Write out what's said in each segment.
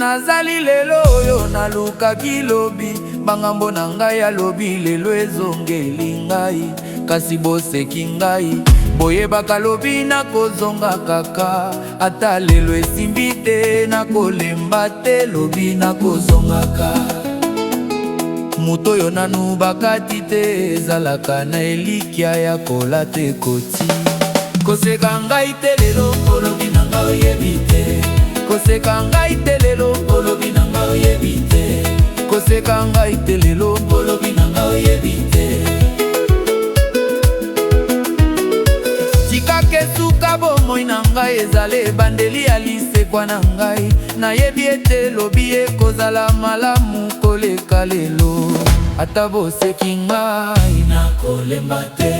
nazali lelo oyo nalukaki lobi, bangambo na ngai alobi lelo ezongeli ngai. Kasi boseki ngai, boyebaka lobi nakozonga kaka. Ata lelo esimbi te, nakolemba te lobi nakozongaka. Moto oyo nanu bakati te, ezalaka na elikya ya kola te koti. Koseka ngai te lelo, olobi na ngai oyebi te. Koseka ngai te lelo, olobi na ngai oyebi te. Koseka ngai te lelo, olobi na ngai oyebi te. Tikake suka bomoi na ngai ezale ebandeli ya lisekwa na ngai. Nayebi ete lobi ekozala malamu koleka lelo. Ata boseki ngai nakolemba te,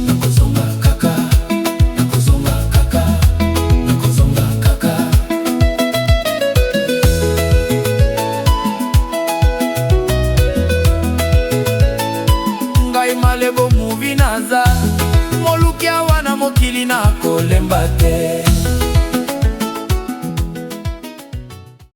nakozonga kaka, nakozonga kaka, nakozonga kaka. Ngai malebo muvi naza, molukia wana mokili nakolemba te.